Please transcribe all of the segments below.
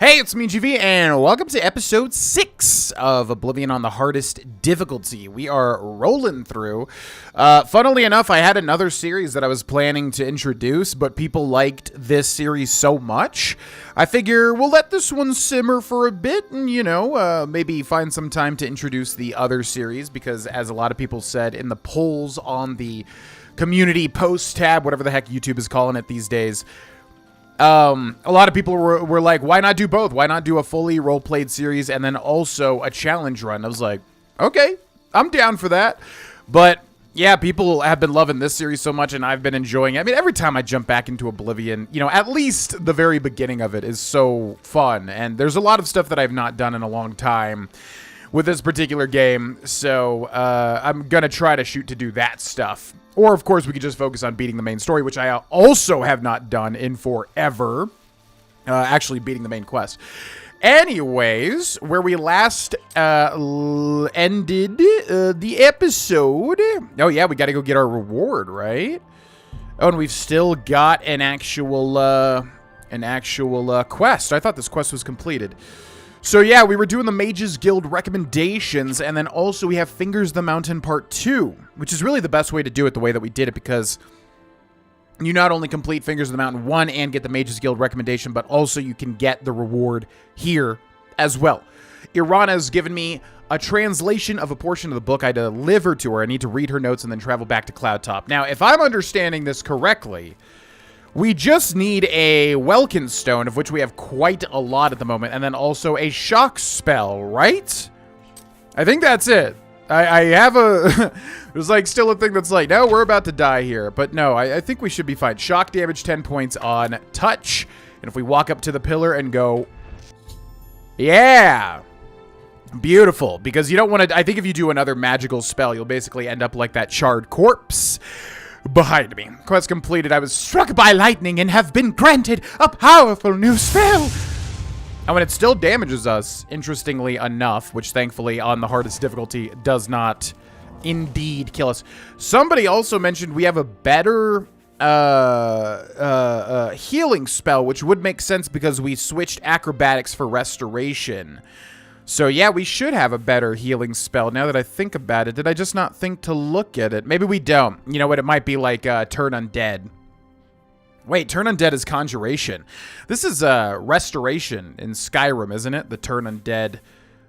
Hey, it's me, GV, and welcome to episode 6 of Oblivion on the hardest difficulty. We are rolling through. Funnily enough, I had another series that I was planning to introduce, but people liked this series so much, I figure we'll let this one simmer for a bit and, maybe find some time to introduce the other series, because as a lot of people said in the polls on the community post tab, whatever the heck YouTube is calling it these days, a lot of people were like, why not do both? Why not do a fully role-played series and then also a challenge run? I was like, okay, I'm down for that. But yeah, people have been loving this series so much and I've been enjoying it. I mean, every time I jump back into Oblivion, at least the very beginning of it is so fun. And there's a lot of stuff that I've not done in a long time with this particular game. So I'm going to try to shoot to do that stuff. Or, of course, we could just focus on beating the main story, which I also have not done in forever. Actually, beating the main quest. Anyways, where we last ended the episode... Oh, yeah, we got to go get our reward, right? Oh, and we've still got an actual quest. I thought this quest was completed. So yeah, we were doing the Mages Guild recommendations, and then also we have Fingers the Mountain Part 2, which is really the best way to do it the way that we did it, because you not only complete Fingers of the Mountain 1 and get the Mages Guild recommendation, but also you can get the reward here as well. Irana has given me a translation of a portion of the book I delivered to her. I need to read her notes and then travel back to Cloudtop. Now, if I'm understanding this correctly, we just need a Welkin Stone, of which we have quite a lot at the moment, and then also a shock spell, right? I think that's it. I have a... There's like still a thing that's like, no, we're about to die here. But no, I think we should be fine. Shock damage, 10 points on touch. And if we walk up to the pillar and go... Yeah! Beautiful. Because you don't want to... I think if you do another magical spell, you'll basically end up like that charred corpse behind me. Quest completed. I was struck by lightning and have been granted a powerful new spell. And when it still damages us, interestingly enough, which thankfully on the hardest difficulty does not indeed kill us. Somebody also mentioned we have a better healing spell, which would make sense because we switched acrobatics for restoration. So yeah, we should have a better healing spell now that I think about it. Did I just not think to look at it? Maybe we don't. You know what? It might be like Turn Undead. Wait, Turn Undead is Conjuration. This is Restoration in Skyrim, isn't it? The Turn Undead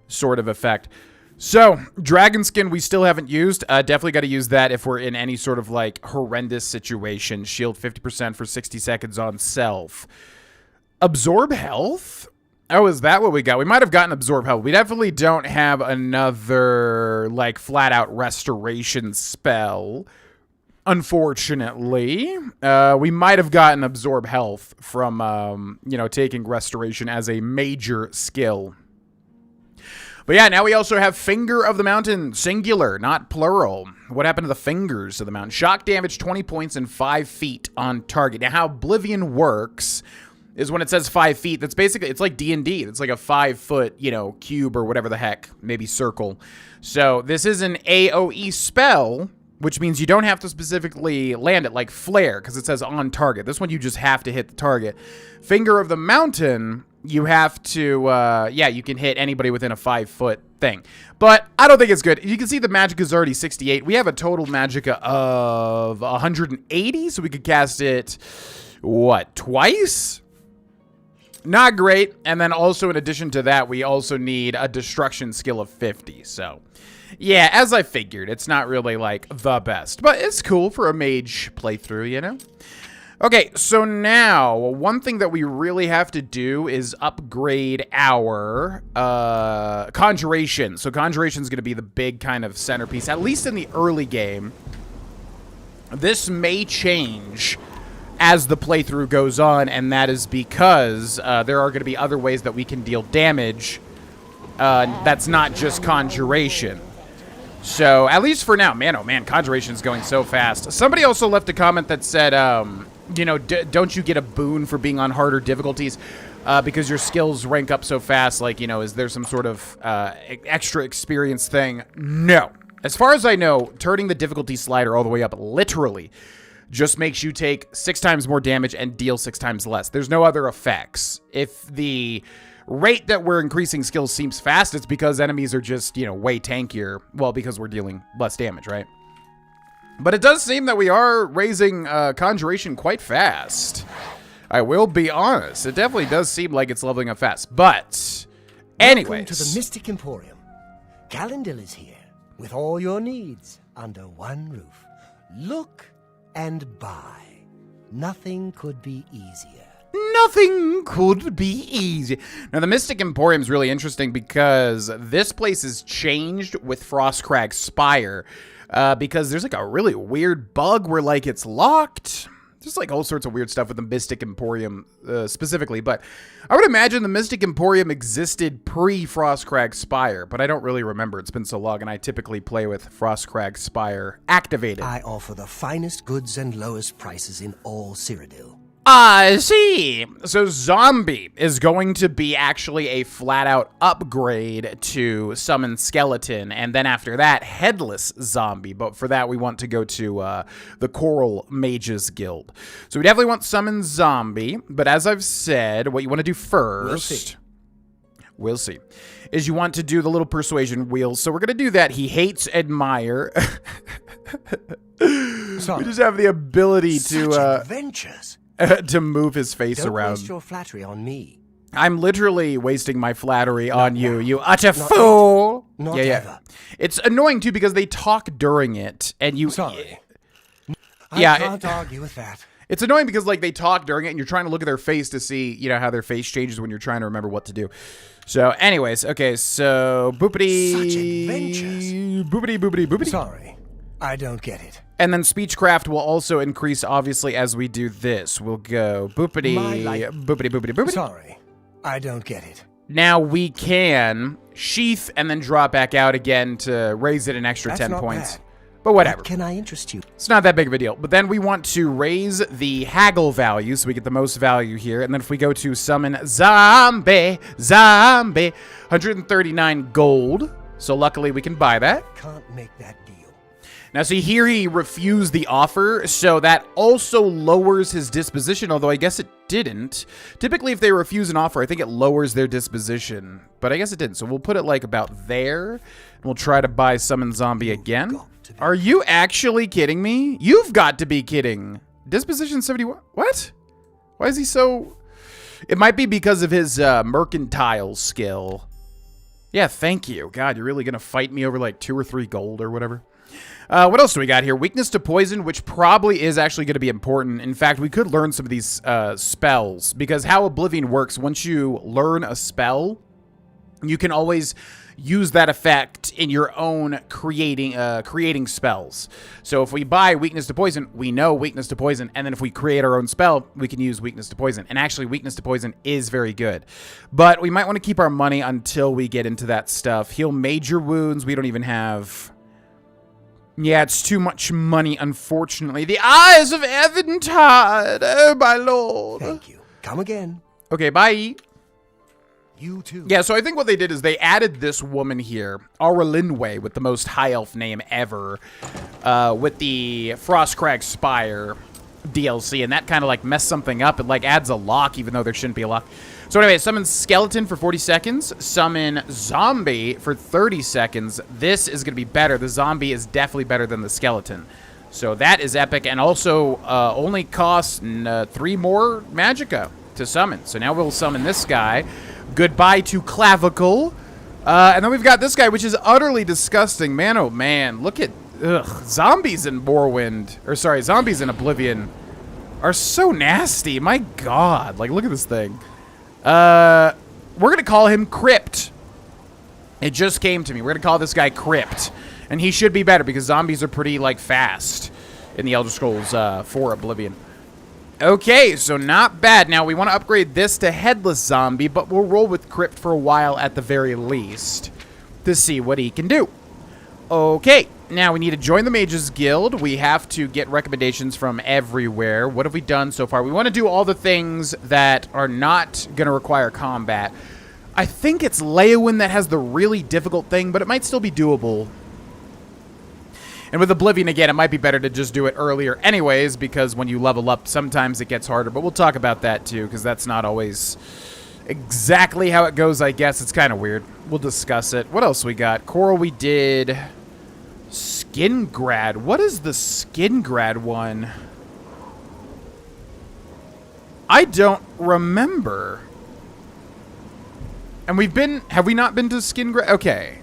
sort of effect. So, Dragon Skin we still haven't used. Definitely got to use that if we're in any sort of like horrendous situation. Shield 50% for 60 seconds on self. Absorb Health? Oh, is that what we got? We might have gotten Absorb Health. We definitely don't have another, like, flat-out restoration spell, unfortunately. We might have gotten Absorb Health from, taking restoration as a major skill. But yeah, now we also have Finger of the Mountain, singular, not plural. What happened to the Fingers of the Mountain? Shock damage, 20 points and 5 feet on target. Now, how Oblivion works is when it says 5 feet, that's basically, it's like D&D. It's like a 5-foot, cube or whatever the heck, maybe circle. So this is an AoE spell, which means you don't have to specifically land it like Flare, because it says on target. This one, you just have to hit the target. Finger of the Mountain, you have to, you can hit anybody within a 5-foot thing. But I don't think it's good. You can see the magicka is already 68. We have a total magicka of 180, so we could cast it, what, twice? Not great. And then also in addition to that, we also need a destruction skill of 50. So yeah, as I figured, it's not really like the best, but it's cool for a mage playthrough, Okay, so now one thing that we really have to do is upgrade our conjuration. So conjuration is going to be the big kind of centerpiece, at least in the early game. This may change as the playthrough goes on, and that is because there are going to be other ways that we can deal damage that's not just conjuration. So, at least for now, man, oh man, conjuration is going so fast. Somebody also left a comment that said, don't you get a boon for being on harder difficulties because your skills rank up so fast? Like, is there some sort of extra experience thing? No. As far as I know, turning the difficulty slider all the way up literally just makes you take 6 times more damage and deal 6 times less. There's no other effects. If the rate that we're increasing skills seems fast, it's because enemies are just, you know, way tankier. Well, because we're dealing less damage, right? But it does seem that we are raising Conjuration quite fast. I will be honest. It definitely does seem like it's leveling up fast. But, anyways. Welcome to the Mystic Emporium. Galendil is here with all your needs under one roof. Look and buy. Nothing could be easier. Nothing could be easy. Now, the Mystic Emporium is really interesting because this place is changed with Frostcrag Spire. Because there's like a really weird bug where like it's locked. Just like all sorts of weird stuff with the Mystic Emporium specifically. But I would imagine the Mystic Emporium existed pre-Frostcrag Spire, but I don't really remember. It's been so long, and I typically play with Frostcrag Spire activated. I offer the finest goods and lowest prices in all Cyrodiil. I see. So Zombie is going to be actually a flat-out upgrade to Summon Skeleton, and then after that, Headless Zombie. But for that, we want to go to the Coral Mages Guild. So we definitely want Summon Zombie, but as I've said, what you want to do first... We'll see. Is you want to do the little persuasion wheels. So we're going to do that. He hates admire. We just have the ability Such to... adventures. to move his face Don't around. waste your flattery on me. I'm literally wasting my flattery on you, you utter fool. Not yeah. ever. It's annoying too because they talk during it, and you. Sorry. Yeah, I can't argue with that. It's annoying because like they talk during it, and you're trying to look at their face to see, you know, how their face changes when you're trying to remember what to do. So, anyways, okay, so boopity, Such adventures. boopity. Sorry, I don't get it. And then Speechcraft will also increase, obviously, as we do this. We'll go boopity, boopity. Sorry, I don't get it. Now we can sheath and then drop back out again to raise it an extra That's 10 not points. bad. But whatever. How can I interest you? It's not that big of a deal. But then we want to raise the haggle value so we get the most value here. And then if we go to summon zombie, 139 gold. So luckily we can buy that. Can't make that deal. Now, see, here he refused the offer, so that also lowers his disposition, although I guess it didn't. Typically, if they refuse an offer, I think it lowers their disposition, but I guess it didn't. So we'll put it, like, about there, and we'll try to buy Summon Zombie again. Are you actually kidding me? You've got to be kidding. Disposition 71. What? Why is he so... It might be because of his mercantile skill. Yeah, thank you. God, you're really going to fight me over, like, 2 or 3 gold or whatever? What else do we got here? Weakness to poison, which probably is actually going to be important. In fact, we could learn some of these spells, because how Oblivion works, once you learn a spell, you can always use that effect in your own creating spells. So if we buy weakness to poison, we know weakness to poison, and then if we create our own spell, we can use weakness to poison. And actually, weakness to poison is very good. But we might want to keep our money until we get into that stuff. Heal major wounds. We don't even have... Yeah, it's too much money, unfortunately. The eyes of Eventide! Oh, my lord. Thank you. Come again. Okay, bye. You too. Yeah, so I think what they did is they added this woman here, Auralinwe, with the most high elf name ever, with the Frostcrag Spire DLC, and that kind of like messed something up. It like adds a lock, even though there shouldn't be a lock. So anyway, summon Skeleton for 40 seconds, summon Zombie for 30 seconds. This is going to be better. The Zombie is definitely better than the Skeleton. So that is epic, and also only costs 3 more Magicka to summon. So now we'll summon this guy. Goodbye to Clavicle. And then we've got this guy, which is utterly disgusting. Man, oh man, look at... Ugh, zombies in Morrowind, or sorry, zombies in Oblivion are so nasty. My God, like look at this thing. We're gonna call him Crypt. It just came to me. We're gonna call this guy Crypt, and he should be better because zombies are pretty like fast in the Elder Scrolls 4 Oblivion. Okay, so not bad. Now we want to upgrade this to Headless Zombie, but we'll roll with Crypt for a while at the very least to see what he can do. Okay. Now, we need to join the Mages Guild. We have to get recommendations from everywhere. What have we done so far? We want to do all the things that are not going to require combat. I think it's Leowyn that has the really difficult thing, but it might still be doable. And with Oblivion, again, it might be better to just do it earlier anyways, because when you level up, sometimes it gets harder. But we'll talk about that, too, because that's not always exactly how it goes, I guess. It's kind of weird. We'll discuss it. What else we got? Coral, we did Skingrad. What is the Skingrad one? I don't remember. And have we not been to Skingrad? Okay.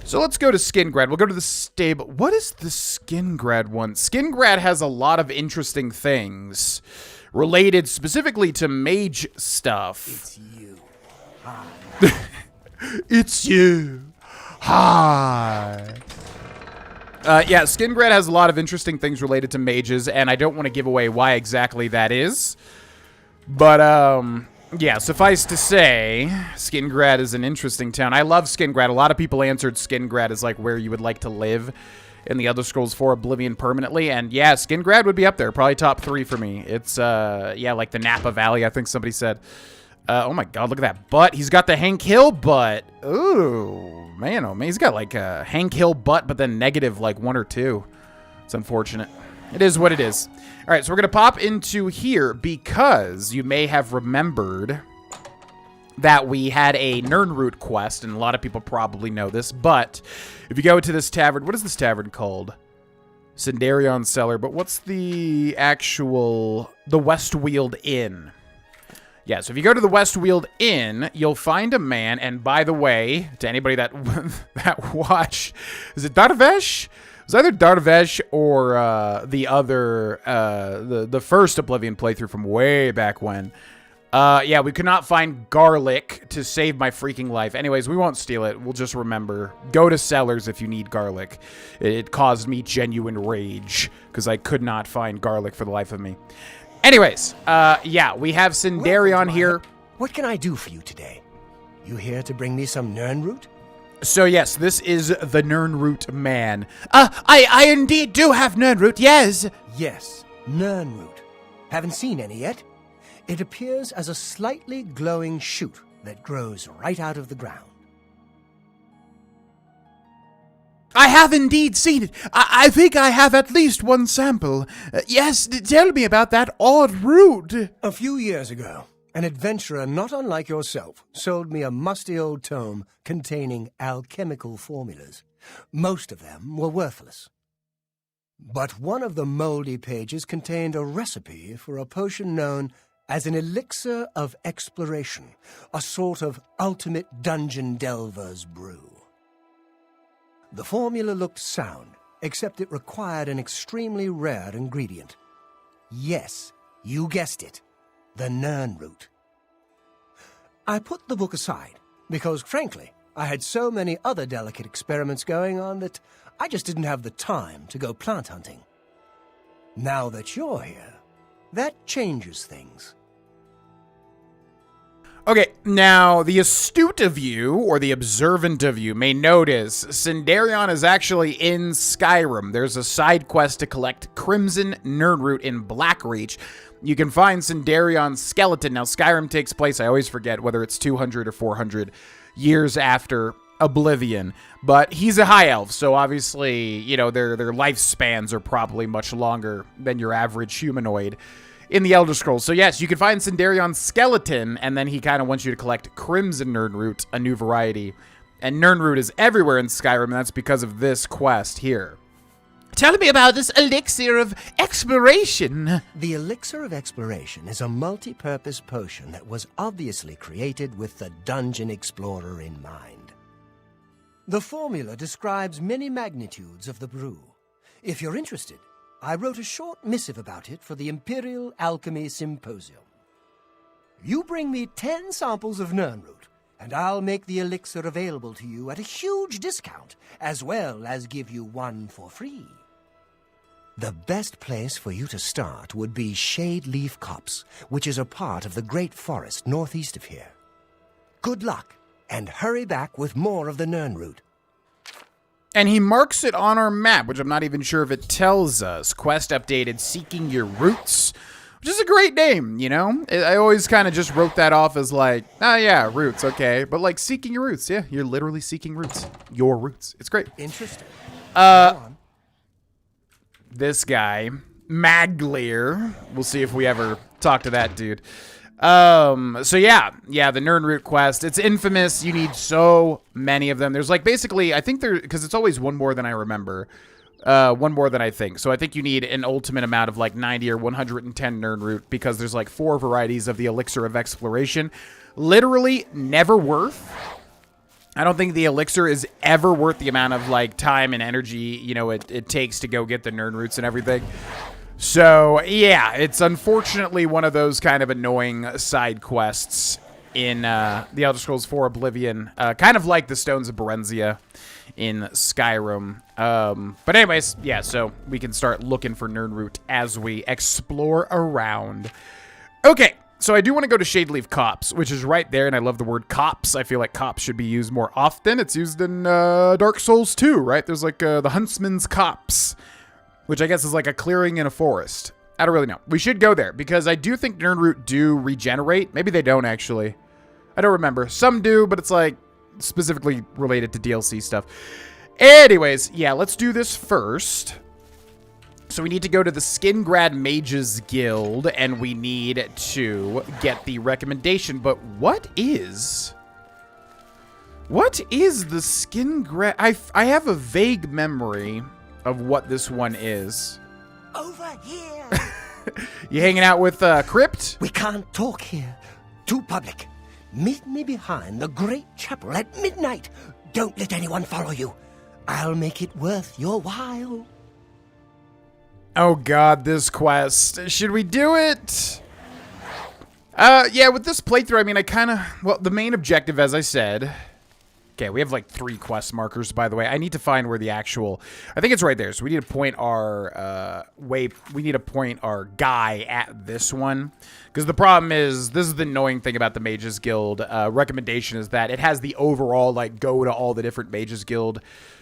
So let's go to Skingrad. We'll go to the stable. What is the Skingrad one? Skingrad has a lot of interesting things related specifically to mage stuff. It's you. It's you. Hi. Yeah, Skingrad has a lot of interesting things related to mages, and I don't want to give away why exactly that is. But, yeah, suffice to say, Skingrad is an interesting town. I love Skingrad. A lot of people answered Skingrad as, like, where you would like to live in the Elder Scrolls 4 Oblivion permanently. And, yeah, Skingrad would be up there. Probably top 3 for me. It's, yeah, like the Napa Valley, I think somebody said. Oh, my God, look at that butt. He's got the Hank Hill butt. Ooh, man, oh, man. He's got, like, a Hank Hill butt, but then negative, like, 1 or 2. It's unfortunate. It is what it is. All right, so we're going to pop into here because you may have remembered that we had a Nirnroot quest, and a lot of people probably know this, but if you go to this tavern, what is this tavern called? Sindarion Cellar, but what's the actual, the Westweald Inn? Yeah, so if you go to the Westweald Inn, you'll find a man, and by the way, to anybody that that watch, is it Darvesh? It was either Darvesh or the other, the first Oblivion playthrough from way back when. Yeah, we could not find garlic to save my freaking life. Anyways, we won't steal it. We'll just remember. Go to Cellars if you need garlic. It caused me genuine rage because I could not find garlic for the life of me. Anyways, yeah, we have Sindarion here. What can I do for you today? You here to bring me some Nirnroot? So yes, this is the Nirnroot man. I indeed do have Nirnroot, yes. Yes, Nirnroot. Haven't seen any yet? It appears as a slightly glowing shoot that grows right out of the ground. I have indeed seen it. I think I have at least one sample. Yes, tell me about that odd root. A few years ago, an adventurer not unlike yourself sold me a musty old tome containing alchemical formulas. Most of them were worthless. But one of the moldy pages contained a recipe for a potion known as an elixir of exploration, a sort of ultimate dungeon delver's brew. The formula looked sound, except it required an extremely rare ingredient. Yes, you guessed it. The Nirnroot. I put the book aside because, frankly, I had so many other delicate experiments going on that I just didn't have the time to go plant hunting. Now that you're here, that changes things. Okay, now, the astute of you, or the observant of you, may notice Sindarion is actually in Skyrim. There's a side quest to collect Crimson Nirnroot in Blackreach. You can find Sindarion's skeleton. Now, Skyrim takes place, I always forget whether it's 200 or 400 years after Oblivion. But he's a high elf, so obviously, you know, their lifespans are probably much longer than your average humanoid in the Elder Scrolls. So yes, you can find Sindarion's skeleton, and then he kind of wants you to collect Crimson Nirnroot, a new variety. And Nirnroot is everywhere in Skyrim, and that's because of this quest here. Tell me about this elixir of exploration. The elixir of exploration is a multi-purpose potion that was obviously created with the dungeon explorer in mind. The formula describes many magnitudes of the brew. If you're interested, I wrote a short missive about it for the Imperial Alchemy Symposium. You bring me 10 samples of Nirnroot, and I'll make the elixir available to you at a huge discount, as well as give you one for free. The best place for you to start would be Shade Leaf Copse, which is a part of the Great Forest northeast of here. Good luck, and hurry back with more of the Nirnroot. And he marks it on our map, which I'm not even sure if it tells us. Quest updated, Seeking Your Roots, which is a great name, you know? I always kind of just wrote that off as like, oh yeah, roots, okay. But like, Seeking Your Roots, yeah, you're literally seeking roots. Your roots. It's great. Interesting. Go on. this guy, Magleer. We'll see if we ever talk to that dude. So yeah, the Nirnroot quest. It's infamous. You need so many of them. There's like basically, I think because it's always one more than I remember. One more than I think. So I think you need an ultimate amount of like 90 or 110 Nirnroot because there's like 4 varieties of the Elixir of Exploration. Literally never worth. I don't think the elixir is ever worth the amount of like time and energy, you know, it takes to go get the Nirnroots and everything. So, yeah, it's unfortunately one of those kind of annoying side quests in the Elder Scrolls 4 Oblivion, kind of like the Stones of Berenzia in Skyrim. But anyways, yeah, so we can start looking for Nirnroot as we explore around. Okay, so I do want to go to Shadeleaf Copse, which is right there, and I love the word copse. I feel like copse should be used more often. It's used in Dark Souls 2, right? There's like the Huntsman's Copse, which I guess is like a clearing in a forest. I don't really know. We should go there, because I do think Nirnroot do regenerate. Maybe they don't, actually. I don't remember. Some do, but it's like specifically related to DLC stuff. Anyways, yeah, let's do this first. So we need to go to the Skingrad Mages Guild, and we need to get the recommendation. But what is the Skingrad? I have a vague memory of what this one is. Over here. You hanging out with Crypt? We can't talk here. Too public. Meet me behind the great chapel at midnight. Don't let anyone follow you. I'll make it worth your while. Oh god, this quest. Should we do it? Yeah, with this playthrough, I mean, well, the main objective, as I said... Okay, we have like 3 quest markers, by the way. I need to find where the actual... I think it's right there. So we need to point our we need to point our guy at this one. Because the problem is, this is the annoying thing about the Mages Guild recommendation, is that it has the overall, like, go to all the different Mages Guild,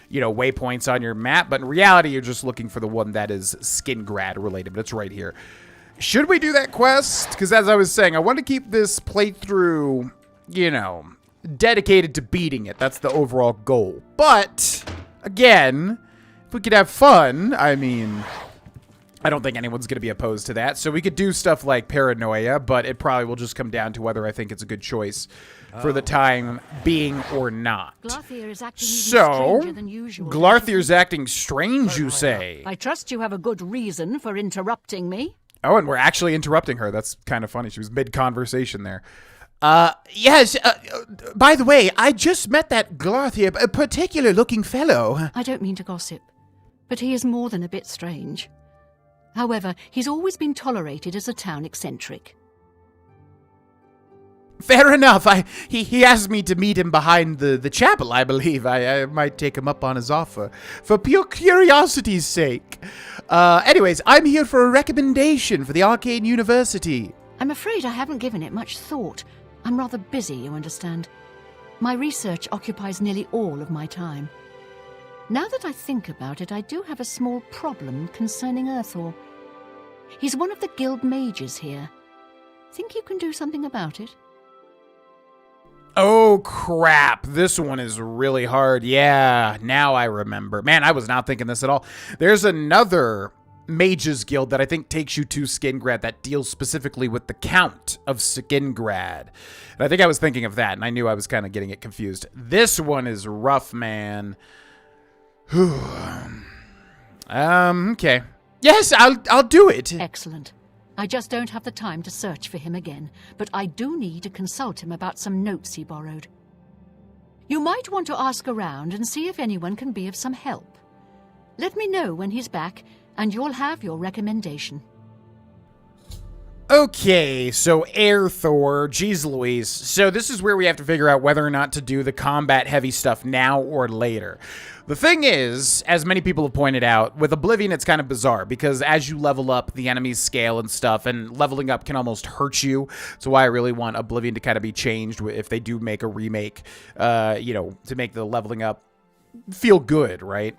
you know, waypoints on your map. But in reality, you're just looking for the one that is Skingrad related. But it's right here. Should we do that quest? Because as I was saying, I want to keep this playthrough, you know... dedicated to beating it. That's the overall goal. But, again, if we could have fun, I mean, I don't think anyone's going to be opposed to that. So we could do stuff like Paranoia, but it probably will just come down to whether I think it's a good choice for the time being or not. Glarthir is acting stranger than usual. Glarthir's acting strange, you say? I trust you have a good reason for interrupting me. Oh, and we're actually interrupting her. That's kind of funny. She was mid-conversation there. Yes, by the way, I just met that Glarthir, a particular-looking fellow. I don't mean to gossip, but he is more than a bit strange. However, he's always been tolerated as a town eccentric. Fair enough. He asked me to meet him behind the chapel, I believe. I might take him up on his offer, for pure curiosity's sake. Anyways, I'm here for a recommendation for the Arcane University. I'm afraid I haven't given it much thought. I'm rather busy, you understand. My research occupies nearly all of my time. Now that I think about it, I do have a small problem concerning Erthor. He's one of the guild mages here. Think you can do something about it? Oh, crap. This one is really hard. Yeah, now I remember. Man, I was not thinking this at all. There's another Mages Guild that I think takes you to Skingrad that deals specifically with the Count of Skingrad. And I think I was thinking of that, and I knew I was kind of getting it confused. This one is rough, man. Okay. Yes, I'll do it. Excellent. I just don't have the time to search for him again, but I do need to consult him about some notes he borrowed. You might want to ask around and see if anyone can be of some help. Let me know when he's back, and you'll have your recommendation. Okay, so Erthor, geez Louise. So this is where we have to figure out whether or not to do the combat-heavy stuff now or later. The thing is, as many people have pointed out, with Oblivion it's kind of bizarre, because as you level up, the enemies scale and stuff, and leveling up can almost hurt you. So why I really want Oblivion to kind of be changed if they do make a remake, you know, to make the leveling up feel good, right?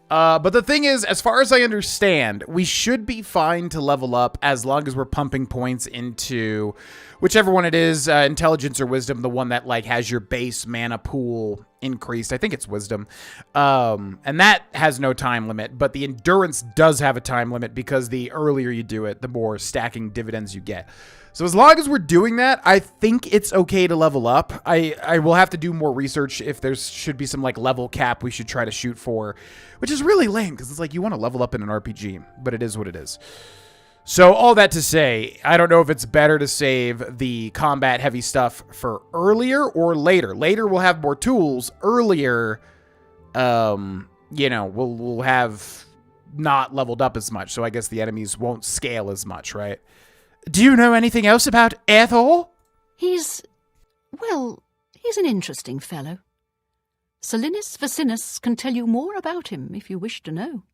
But the thing is, as far as I understand, we should be fine to level up as long as we're pumping points into whichever one it is, intelligence or wisdom, the one that like has your base mana pool increased. I think it's wisdom. And that has no time limit, but the endurance does have a time limit because the earlier you do it, the more stacking dividends you get. So as long as we're doing that, I think it's okay to level up. I will have to do more research if there should be some like level cap we should try to shoot for, which is really lame because it's like you want to level up in an RPG, but it is what it is. So all that to say, I don't know if it's better to save the combat heavy stuff for earlier or later. Later we'll have more tools. Earlier, you know, we'll have not leveled up as much. So I guess the enemies won't scale as much, right? Do you know anything else about Erthor? He's an interesting fellow. Salinis Vacinus can tell you more about him if you wish to know.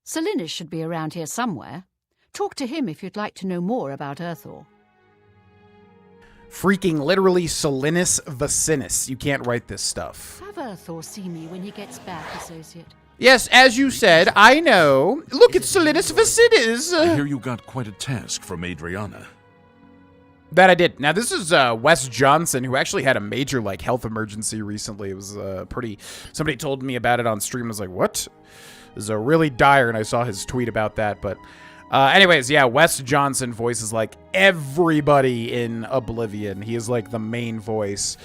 Salinis should be around here somewhere. Talk to him if you'd like to know more about Erthor. Freaking literally Salinis Vacinus. You can't write this stuff. Have Erthor see me when he gets back, Associate. Yes, as you said, I know. Look at Salinis Vacinus. I hear you got quite a task from Adriana. That I did. Now, this is Wes Johnson, who actually had a major, like, health emergency recently. It was somebody told me about it on stream. I was like, what? It was really dire, and I saw his tweet about that, but... anyways, yeah, Wes Johnson voices, like, everybody in Oblivion. He is, like, the main voice.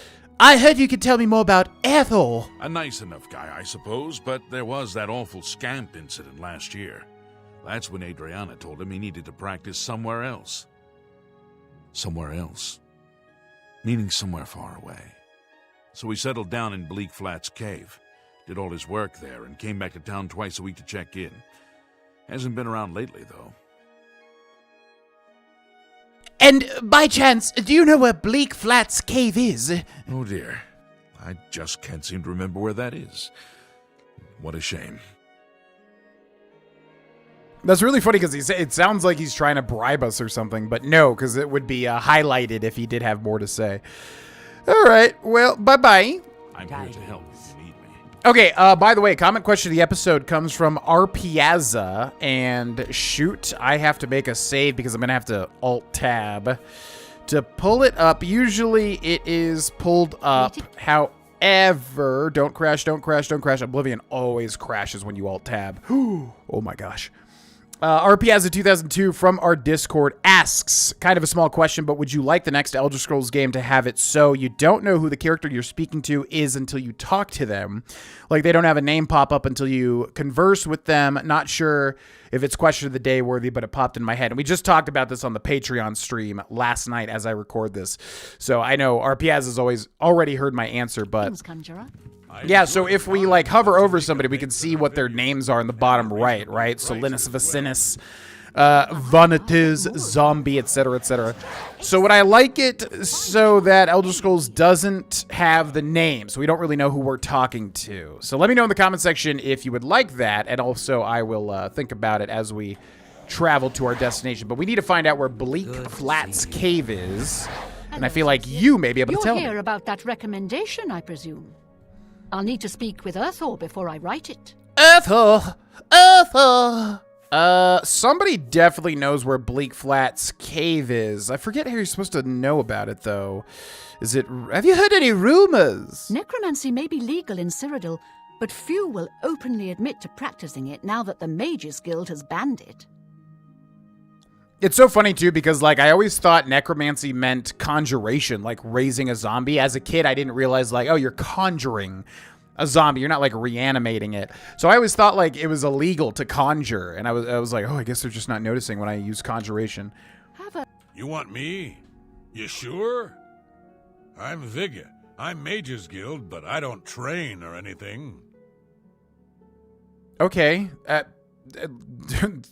I heard you could tell me more about Erthor. A nice enough guy, I suppose, but there was that awful scamp incident last year. That's when Adriana told him he needed to practice somewhere else. Somewhere else. Meaning somewhere far away. So he settled down in Bleak Flats Cave, did all his work there, and came back to town twice a week to check in. Hasn't been around lately, though. And, by chance, do you know where Bleak Flats Cave is? Oh dear. I just can't seem to remember where that is. What a shame. That's really funny because it sounds like he's trying to bribe us or something, but no, because it would be highlighted if he did have more to say. All right, well, bye-bye. I'm here to help if you need me. Okay, by the way, comment question of the episode comes from R. Piazza, and shoot, I have to make a save because I'm going to have to Alt-Tab to pull it up. Usually it is pulled up, however, don't crash. Oblivion always crashes when you Alt-Tab. Oh my gosh. R. Piazza 2002 from our Discord asks, kind of a small question, but would you like the next Elder Scrolls game to have it so you don't know who the character you're speaking to is until you talk to them? Like they don't have a name pop up until you converse with them. Not sure if it's question of the day worthy, but it popped in my head. And we just talked about this on the Patreon stream last night as I record this. So I know R. Piazza's already heard my answer, but... Yeah, so if we like hover over somebody, we can see what their names are in the bottom right? Salinis Vacinus, Vanitas, Zombie, etc., etc. So would I like it so that Elder Scrolls doesn't have the name, so we don't really know who we're talking to? So let me know in the comment section if you would like that, and also I will think about it as we travel to our destination. But we need to find out where Bleak Flats Cave is, and I feel like you may be able to tell me. You'll hear about that recommendation, I presume. I'll need to speak with Erthor before I write it. Erthor! Somebody definitely knows where Bleak Flats Cave is. I forget how you're supposed to know about it, though. Have you heard any rumors? Necromancy may be legal in Cyrodiil, but few will openly admit to practicing it now that the Mages Guild has banned it. It's so funny, too, because, like, I always thought necromancy meant conjuration, like raising a zombie. As a kid, I didn't realize, like, oh, you're conjuring a zombie. You're not, like, reanimating it. So I always thought, like, it was illegal to conjure. And I was like, oh, I guess they're just not noticing when I use conjuration. You want me? You sure? I'm Vigga. I'm Mages Guild, but I don't train or anything. Okay.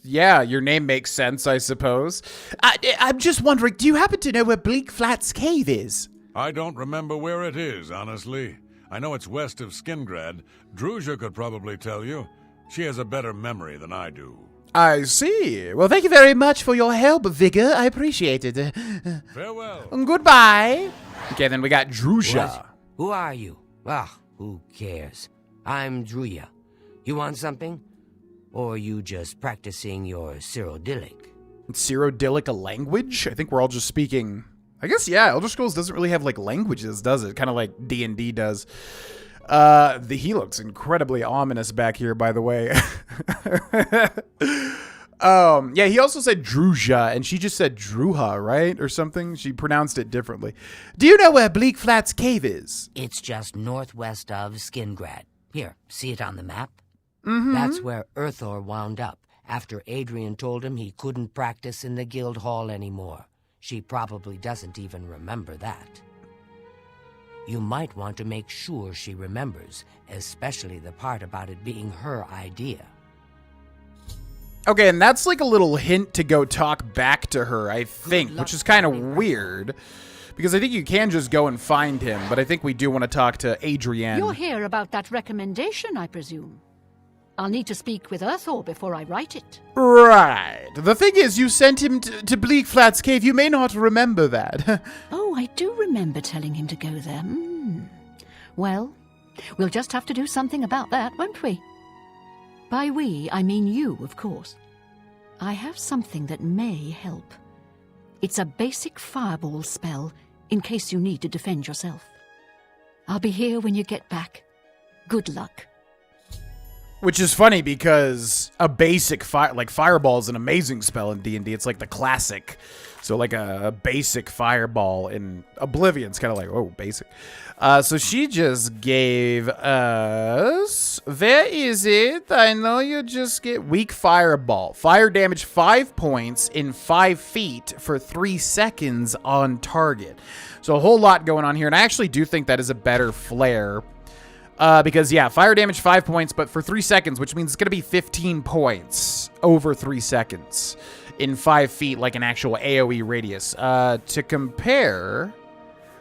Yeah, your name makes sense, I suppose. I'm just wondering, do you happen to know where Bleak Flats Cave is? I don't remember where it is, honestly. I know it's west of Skingrad. Druzha could probably tell you. She has a better memory than I do. I see. Well, thank you very much for your help, Vigga. I appreciate it. Farewell. Goodbye. Okay, then we got Druzha. What? Who are you? Ah, who cares? I'm Druya. You want something? Or are you just practicing your Cyrodiilic? Cyrodiilic a language? I think we're all just speaking... I guess, yeah, Elder Scrolls doesn't really have, like, languages, does it? Kind of like D&D does. He looks incredibly ominous back here, by the way. Yeah, he also said Druja, and she just said Druha, right? Or something. She pronounced it differently. Do you know where Bleak Flats Cave is? It's just northwest of Skingrad. Here, see it on the map? Mm-hmm. That's where Erthor wound up, after Adrian told him he couldn't practice in the guild hall anymore. She probably doesn't even remember that. You might want to make sure she remembers, especially the part about it being her idea. Okay, and that's like a little hint to go talk back to her, I think, which is kind of weird. Because I think you can just go and find him, but I think we do want to talk to Adrienne. You're here about that recommendation, I presume. I'll need to speak with Erthor before I write it. Right. The thing is, you sent him to Bleak Flats Cave. You may not remember that. Oh, I do remember telling him to go there. Well, we'll just have to do something about that, won't we? By we, I mean you, of course. I have something that may help. It's a basic fireball spell, in case you need to defend yourself. I'll be here when you get back. Good luck. Which is funny because a basic fireball is an amazing spell in D&D. It's like the classic. So like a basic fireball in Oblivion's kind of like, oh, basic. So she just gave us, where is it? I know you just get weak fireball. Fire damage 5 points in 5 feet for 3 seconds on target. So a whole lot going on here. And I actually do think that is a better flare. Because, yeah, fire damage 5 points, but for 3 seconds, which means it's going to be 15 points over 3 seconds in 5 feet, like an actual AoE radius. To compare,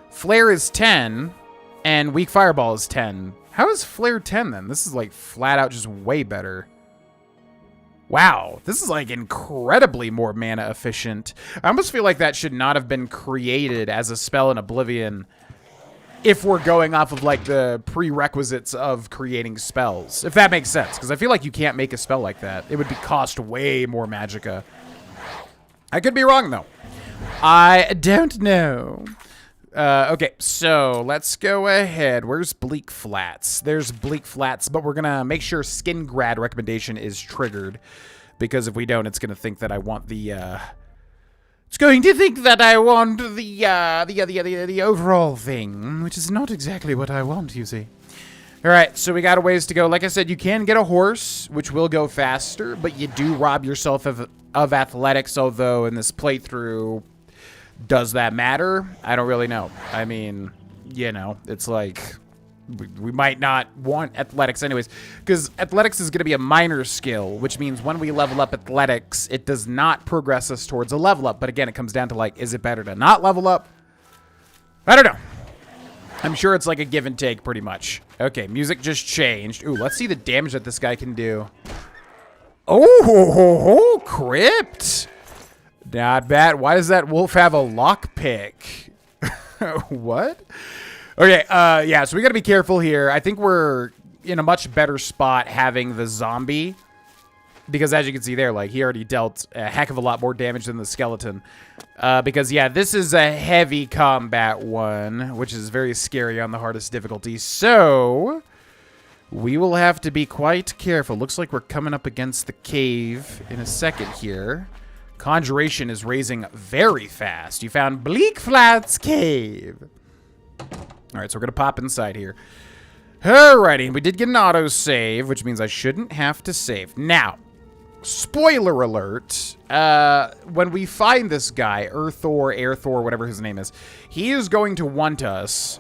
flare is 10, and weak fireball is 10. How is flare 10, then? This is, like, flat out just way better. Wow, this is, like, incredibly more mana efficient. I almost feel like that should not have been created as a spell in Oblivion, if we're going off of, like, the prerequisites of creating spells. If that makes sense. Because I feel like you can't make a spell like that. It would cost way more magicka. I could be wrong, though. I don't know. Okay, so let's go ahead. Where's Bleak Flats? There's Bleak Flats, but we're going to make sure Skingrad recommendation is triggered. Because if we don't, it's going to think that I want the... It's going to think that I want the overall thing, which is not exactly what I want, you see. All right, so we got a ways to go. Like I said, you can get a horse, which will go faster, but you do rob yourself of athletics, although in this playthrough, does that matter? I don't really know. I mean, you know, it's like... We might not want athletics anyways, because athletics is going to be a minor skill, which means when we level up athletics, it does not progress us towards a level up. But again, it comes down to, like, is it better to not level up? I don't know. I'm sure it's like a give and take pretty much. Okay, music just changed. Ooh, let's see the damage that this guy can do. Oh, crypt. Not bad. Why does that wolf have a lockpick? What? Okay, yeah, so we gotta be careful here. I think we're in a much better spot having the zombie. Because as you can see there, like, he already dealt a heck of a lot more damage than the skeleton. Because, yeah, this is a heavy combat one, which is very scary on the hardest difficulty. So, we will have to be quite careful. Looks like we're coming up against the cave in a second here. Conjuration is raising very fast. You found Bleak Flats Cave. All right, so we're going to pop inside here. Alrighty, we did get an autosave, which means I shouldn't have to save. Now, spoiler alert, when we find this guy, Erthor, whatever his name is, he is going to want us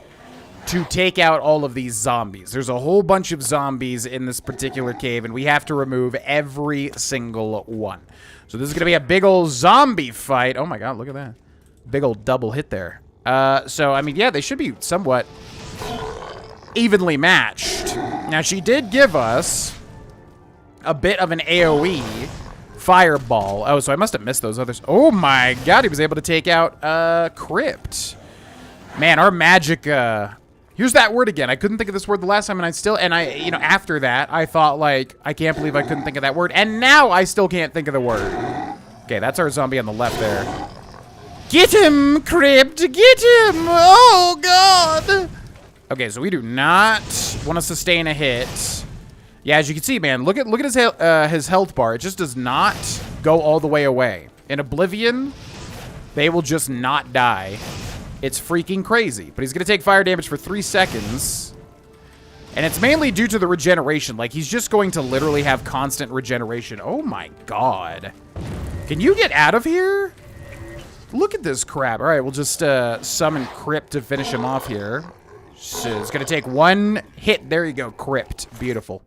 to take out all of these zombies. There's a whole bunch of zombies in this particular cave, and we have to remove every single one. So this is going to be a big old zombie fight. Oh my god, look at that. Big old double hit there. So, I mean, yeah, they should be somewhat evenly matched. Now, she did give us a bit of an AoE fireball. Oh, so I must have missed those others. Oh my god, he was able to take out crypt. Man, our magic, here's that word again. I couldn't think of this word the last time, and I, you know, after that, I thought, like, I can't believe I couldn't think of that word, and now I still can't think of the word. Okay, that's our zombie on the left there. Get him, Crypt! Get him! Oh, God! Okay, so we do not want to sustain a hit. Yeah, as you can see, man, look at his health bar. It just does not go all the way away. In Oblivion, they will just not die. It's freaking crazy. But he's going to take fire damage for 3 seconds. And it's mainly due to the regeneration. Like, he's just going to literally have constant regeneration. Oh my god. Can you get out of here? Look at this crap. All right, we'll just summon Crypt to finish him off here. So it's going to take 1 hit. There you go, Crypt. Beautiful.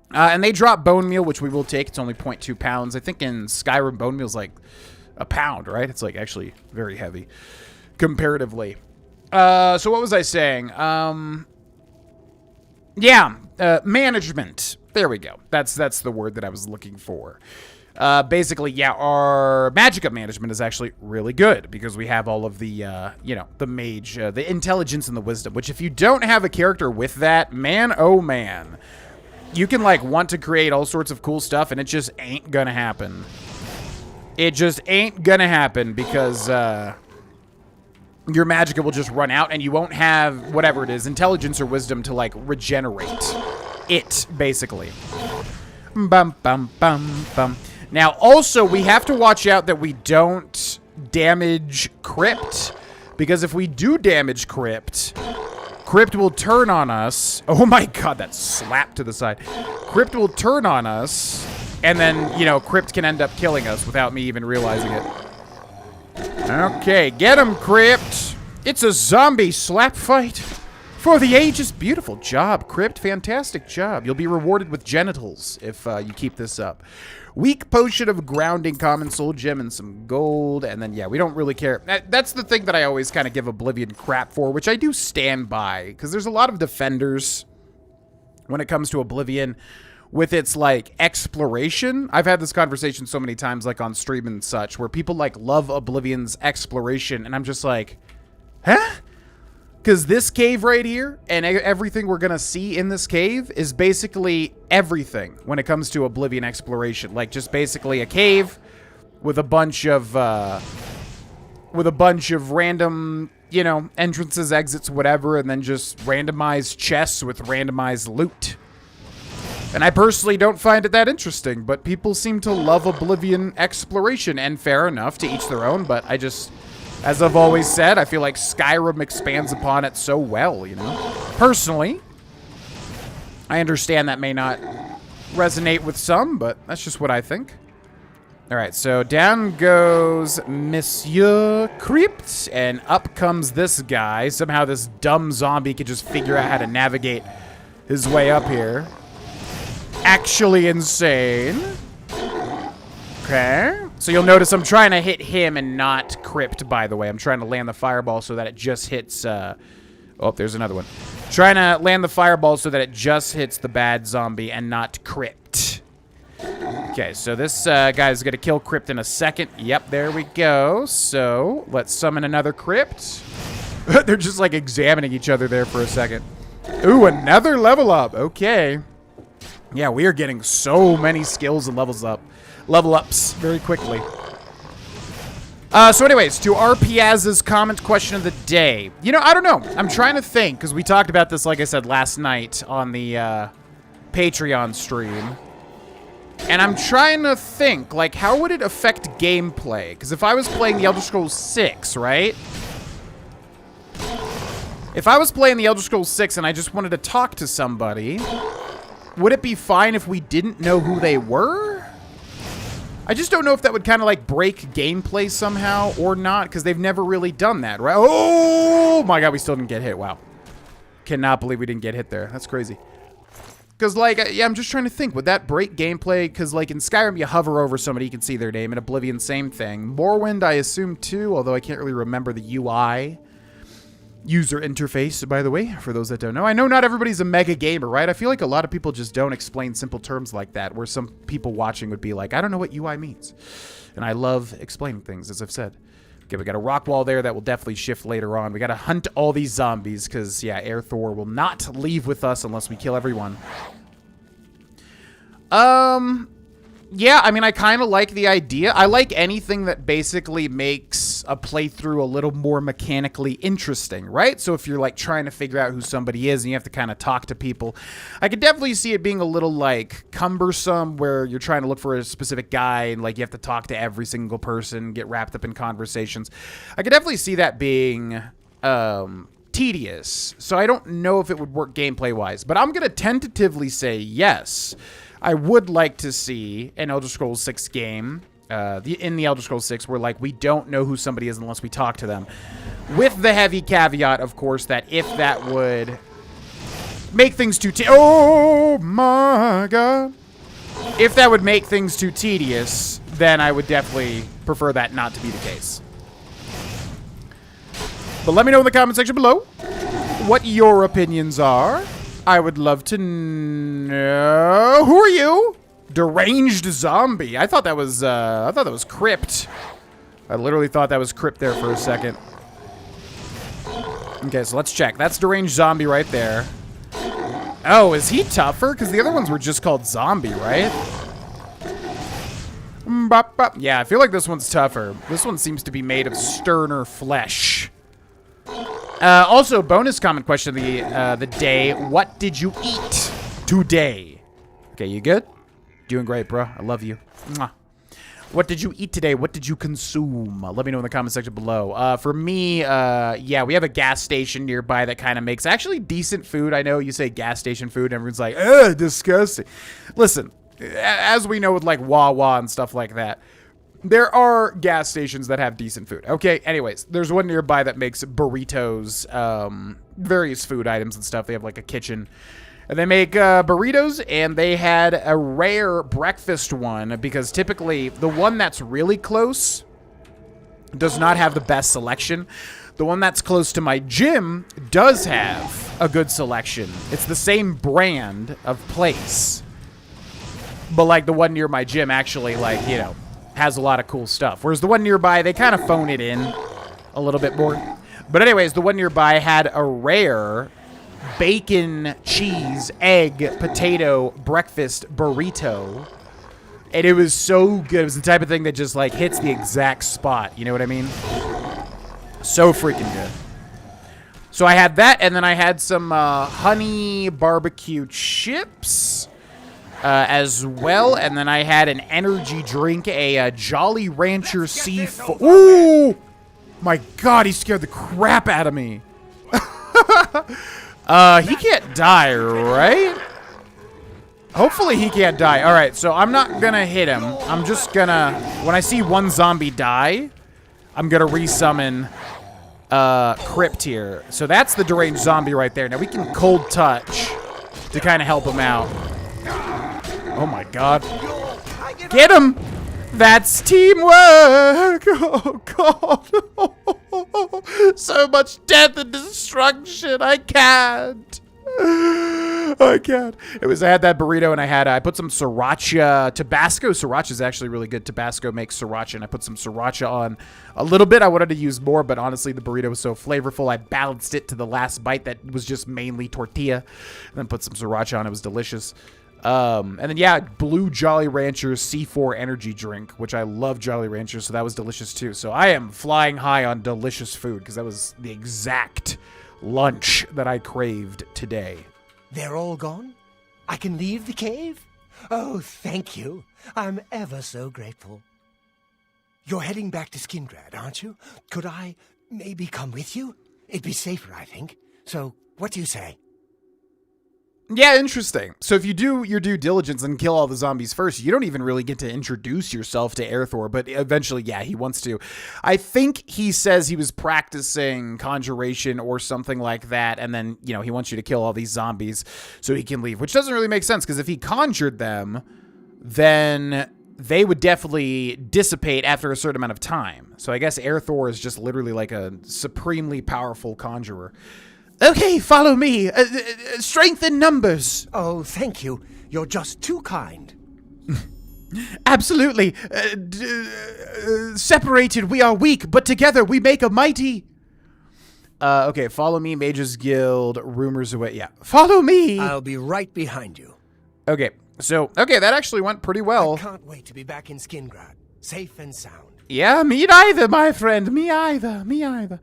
And they drop bone meal, which we will take. It's only 0.2 pounds. I think in Skyrim, bone meal's like a pound, right? It's like actually very heavy comparatively. So what was I saying? Management. There we go. That's the word that I was looking for. Basically, yeah, our magicka management is actually really good because we have all of the, the mage, the intelligence and the wisdom, which if you don't have a character with that, man, oh man, you can, like, want to create all sorts of cool stuff, and it just ain't gonna happen. It just ain't gonna happen because, your magicka will just run out, and you won't have, whatever it is, intelligence or wisdom to, like, regenerate it, basically. Bum, bum, bum, bum. Now, also, we have to watch out that we don't damage Crypt, because if we do damage Crypt, Crypt will turn on us. Oh my god, that slap to the side. Crypt will turn on us, and then, Crypt can end up killing us without me even realizing it. Okay, get him, Crypt. It's a zombie slap fight for the ages. Beautiful job, Crypt. Fantastic job. You'll be rewarded with genitals if you keep this up. Weak potion of grounding, common soul gem, and some gold. And then, yeah, we don't really care. That's the thing that I always kind of give Oblivion crap for, which I do stand by. Because there's a lot of defenders when it comes to Oblivion with its, like, exploration. I've had this conversation so many times, like, on stream and such, where people, like, love Oblivion's exploration. And I'm just like, huh? Because this cave right here and everything we're going to see in this cave is basically everything when it comes to Oblivion exploration. Like, just basically a cave with a bunch of random, entrances, exits, whatever, and then just randomized chests with randomized loot. And I personally don't find it that interesting, but people seem to love Oblivion exploration, and fair enough, to each their own, but I just... As I've always said, I feel like Skyrim expands upon it so well, Personally, I understand that may not resonate with some, but that's just what I think. All right, so down goes Monsieur Crypt, and up comes this guy. Somehow this dumb zombie could just figure out how to navigate his way up here. Actually insane. Okay. So you'll notice I'm trying to hit him and not Crypt, by the way. I'm trying to land the fireball so that it just hits... oh, there's another one. Trying to land the fireball so that it just hits the bad zombie and not Crypt. Okay, so this guy's going to kill Crypt in a second. Yep, there we go. So let's summon another Crypt. They're just, like, examining each other there for a second. Ooh, another level up. Okay. Yeah, we are getting so many skills and level ups very quickly. So anyways, to R. Piazza's comment question of the day. I don't know. I'm trying to think, because we talked about this, like I said, last night on the Patreon stream. And I'm trying to think, like, how would it affect gameplay? Because if I was playing The Elder Scrolls 6, right? If I was playing The Elder Scrolls 6 and I just wanted to talk to somebody, would it be fine if we didn't know who they were? I just don't know if that would kind of, like, break gameplay somehow or not, because they've never really done that, right? Oh my god, we still didn't get hit. Wow. Cannot believe we didn't get hit there. That's crazy. Because, like, yeah, I'm just trying to think. Would that break gameplay? Because, like, in Skyrim, you hover over somebody, you can see their name. In Oblivion, same thing. Morrowind, I assume, too, although I can't really remember the UI. User interface, by the way, for those that don't know. I know not everybody's a mega gamer, right? I feel like a lot of people just don't explain simple terms like that, where some people watching would be like, I don't know what UI means. And I love explaining things, as I've said. Okay, we got a rock wall there that will definitely shift later on. We got to hunt all these zombies, because, yeah, Erthor will not leave with us unless we kill everyone. Yeah, I mean, I kind of like the idea. I like anything that basically makes a playthrough a little more mechanically interesting, right? So if you're like trying to figure out who somebody is and you have to kind of talk to people, I could definitely see it being a little like cumbersome where you're trying to look for a specific guy and like you have to talk to every single person, get wrapped up in conversations. I could definitely see that being tedious. So I don't know if it would work gameplay-wise, but I'm going to tentatively say yes. I would like to see an Elder Scrolls 6 game, in the Elder Scrolls 6, where, like, we don't know who somebody is unless we talk to them. With the heavy caveat, of course, that if that would make things too oh my god. If that would make things too tedious, then I would definitely prefer that not to be the case. But let me know in the comment section below what your opinions are. I would love to know. Who are you? Deranged zombie. I thought that was Crypt. I literally thought that was Crypt there for a second. Okay, so let's check. That's Deranged zombie right there. Oh, is he tougher? Because the other ones were just called zombie, right? Yeah, I feel like this one's tougher. This one seems to be made of sterner flesh. Also, bonus comment question of the day. What did you eat today? Okay, you good? Doing great, bro. I love you. Mwah. What did you eat today? What did you consume? Let me know in the comment section below. For me, yeah, we have a gas station nearby that kind of makes actually decent food. I know you say gas station food, and everyone's like, ugh, disgusting. Listen, as we know with like Wawa and stuff like that, there are gas stations that have decent food. Okay, anyways, there's one nearby that makes burritos, various food items and stuff. They have like a kitchen. And they make burritos, and they had a rare breakfast one because typically the one that's really close does not have the best selection. The one that's close to my gym does have a good selection. It's the same brand of place. But like the one near my gym actually, like, you know, has a lot of cool stuff. Whereas the one nearby, they kind of phone it in a little bit more. But anyways, the one nearby had a rare bacon, cheese, egg, potato, breakfast burrito. And it was so good. It was the type of thing that just like hits the exact spot. You know what I mean? So freaking good. So I had that, and then I had some honey barbecue chips as well. And then I had an energy drink, a Jolly Rancher C4. Ooh! My God, he scared the crap out of me. He can't die, right? Hopefully he can't die. All right, so I'm not gonna hit him. I'm just gonna, when I see one zombie die, I'm gonna resummon Crypt here. So that's the deranged zombie right there. Now we can cold touch to kind of help him out. Oh my God. Get him! That's teamwork! Oh God. So much death and destruction. I can't. I can't. I had that burrito, and I put some sriracha. Tabasco sriracha is actually really good. Tabasco makes sriracha, and I put some sriracha on a little bit. I wanted to use more, but honestly, the burrito was so flavorful. I balanced it to the last bite that was just mainly tortilla, and then put some sriracha on. It was delicious. And then, yeah, blue Jolly Rancher C4 energy drink, which I love Jolly Rancher, so that was delicious too. So I am flying high on delicious food because that was the exact lunch that I craved today. They're all gone? I can leave the cave? Oh, thank you. I'm ever so grateful. You're heading back to Skingrad, aren't you? Could I maybe come with you? It'd be safer, I think. So, what do you say? Yeah, interesting. So if you do your due diligence and kill all the zombies first, you don't even really get to introduce yourself to Erthor, but eventually, yeah, he wants to. I think he says he was practicing conjuration or something like that, and then, you know, he wants you to kill all these zombies so he can leave, which doesn't really make sense, because if he conjured them, then they would definitely dissipate after a certain amount of time. So I guess Erthor is just literally like a supremely powerful conjurer. Okay, follow me. Strength in numbers. Oh, thank you. You're just too kind. Absolutely. Separated we are weak, but together we make a mighty. Okay, follow me. Mages Guild. Rumors away. Yeah, follow me. I'll be right behind you. Okay. So, okay, that actually went pretty well. I can't wait to be back in Skingrad, safe and sound. Yeah, me neither, my friend. Me either. Me either.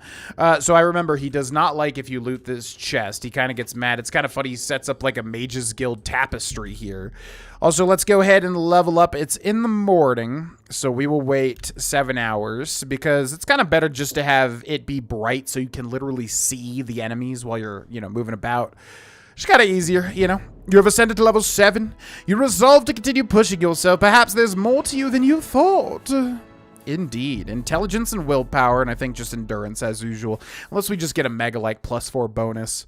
So I remember he does not like if you loot this chest. He kind of gets mad. It's kind of funny. He sets up like a Mages Guild tapestry here. Also, let's go ahead and level up. It's in the morning, so we will wait 7 hours because it's kind of better just to have it be bright so you can literally see the enemies while you're, moving about. It's kind of easier, You have ascended to level 7. You resolve to continue pushing yourself. Perhaps there's more to you than you thought. Indeed. Intelligence and willpower, and I think just endurance as usual. Unless we just get a mega, +4 bonus.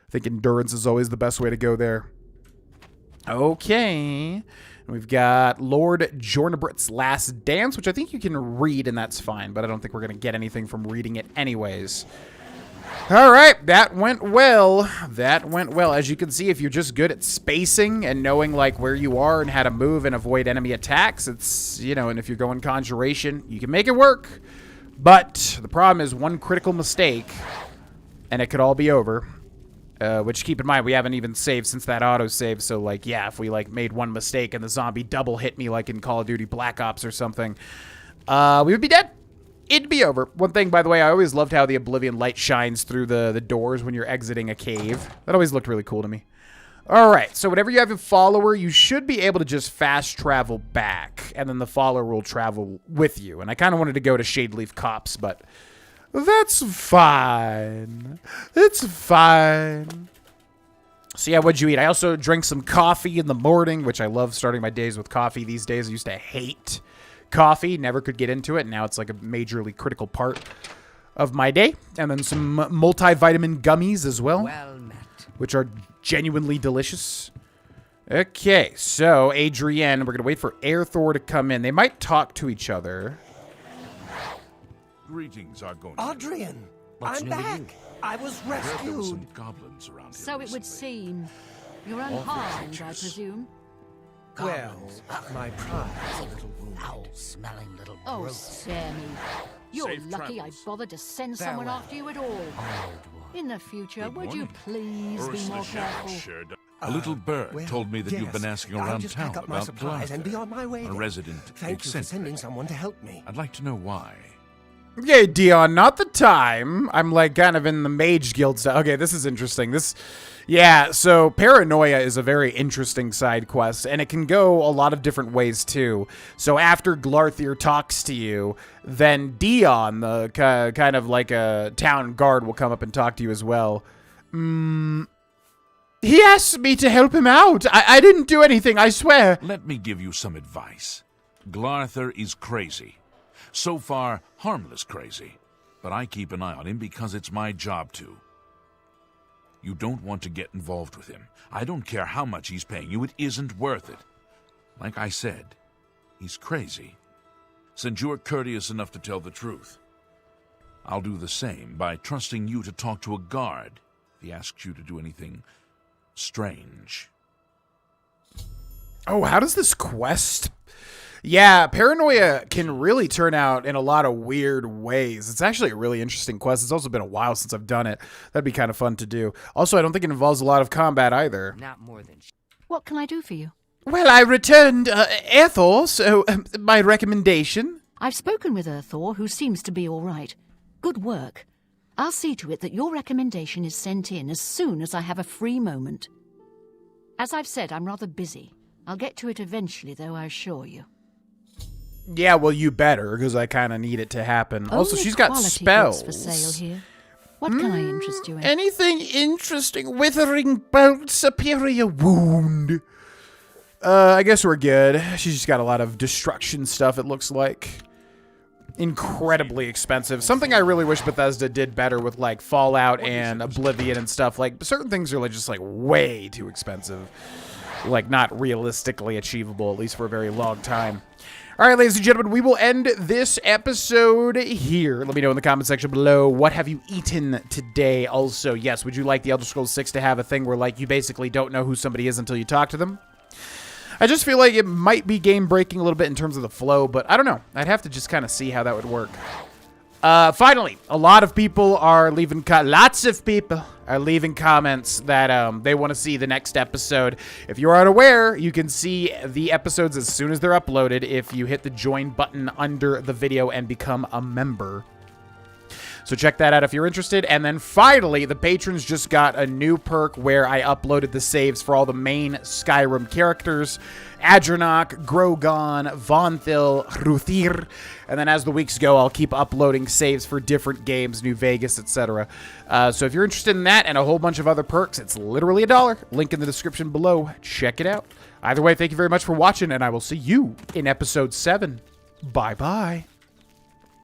I think endurance is always the best way to go there. Okay. We've got Lord Jornabrit's Last Dance, which I think you can read, and that's fine, but I don't think we're going to get anything from reading it anyways. All right, that went well. That went well. As you can see, if you're just good at spacing and knowing where you are and how to move and avoid enemy attacks, it's, and if you're going Conjuration, you can make it work. But the problem is one critical mistake and it could all be over. Which, keep in mind, we haven't even saved since that autosave, so, yeah, if we, made one mistake and the zombie double hit me like in Call of Duty Black Ops or something, we would be dead. It'd be over. One thing, by the way, I always loved how the Oblivion light shines through the doors when you're exiting a cave. That always looked really cool to me. All right, so whenever you have a follower, you should be able to just fast travel back, and then the follower will travel with you. And I kind of wanted to go to Shadeleaf Copse, but that's fine. It's fine. So yeah, what'd you eat? I also drank some coffee in the morning, which I love starting my days with coffee these days. I used to hate coffee, never could get into it. Now it's like a majorly critical part of my day. And then some multivitamin gummies as well, which are genuinely delicious. Okay, so Adrienne, we're going to wait for Erthor to come in. They might talk to each other. Greetings, Argonian. Adrian, I'm back. I was There were rescued. some goblins around here So it would recently. seem. You're unharmed, I presume. Well, my pride is a little wounded. Foul-smelling little Oh, brute. spare me. You're Safe lucky I travels. bothered to send someone Farewell. after you at all. Old one. In the future, Good would you morning. please be more careful? A little bird Well, told me that you've yes, been asking I'll around just town pack up my about supplies and be Glarther, on my way a then. resident Thank you for eccentric. sending someone to help me. I'd like to know why. Okay, Dion, not the time. I'm kind of in the Mage Guild stuff. Okay, this is interesting. Yeah, so Paranoia is a very interesting side quest, and it can go a lot of different ways, too. So after Glarther talks to you, then Dion, the kind of like a town guard, will come up and talk to you as well. He asked me to help him out. I didn't do anything, I swear. Let me give you some advice. Glarther is crazy. So far, harmless crazy. But I keep an eye on him because it's my job to. You don't want to get involved with him. I don't care how much he's paying you. It isn't worth it. Like I said, he's crazy. Since you're courteous enough to tell the truth, I'll do the same by trusting you to talk to a guard if he asks you to do anything strange. Oh, how does this quest... Yeah, Paranoia can really turn out in a lot of weird ways. It's actually a really interesting quest. It's also been a while since I've done it. That'd be kind of fun to do. Also, I don't think it involves a lot of combat either. Not more than... What can I do for you? Well, I returned Erthor, so my recommendation. I've spoken with Erthor, who seems to be all right. Good work. I'll see to it that your recommendation is sent in as soon as I have a free moment. As I've said, I'm rather busy. I'll get to it eventually, though, I assure you. Yeah, well, you better, because I kind of need it to happen. Also, Only she's got quality spells. goods for sale here. What can I interest you in? Anything interesting? Withering Bolt, Superior Wound. I guess we're good. She's just got a lot of destruction stuff, it looks like. Incredibly expensive. Something I really wish Bethesda did better with, Fallout and Oblivion and stuff. Certain things are, just, way too expensive. Not realistically achievable, at least for a very long time. All right, ladies and gentlemen, we will end this episode here. Let me know in the comment section below, what have you eaten today? Also, yes, would you like the Elder Scrolls 6 to have a thing where, you basically don't know who somebody is until you talk to them? I just feel like it might be game-breaking a little bit in terms of the flow, but I don't know. I'd have to just kind of see how that would work. Finally, a lot of people are leaving lots of people are leaving comments that they want to see the next episode. If you are unaware, you can see the episodes as soon as they're uploaded if you hit the join button under the video and become a member. So check that out if you're interested. And then finally, the patrons just got a new perk where I uploaded the saves for all the main Skyrim characters. Adranok, Grogan, Vonthil, Hruthir. And then as the weeks go, I'll keep uploading saves for different games, New Vegas, etc. So if you're interested in that and a whole bunch of other perks, it's literally $1. Link in the description below. Check it out. Either way, thank you very much for watching, and I will see you in episode 7. Bye-bye.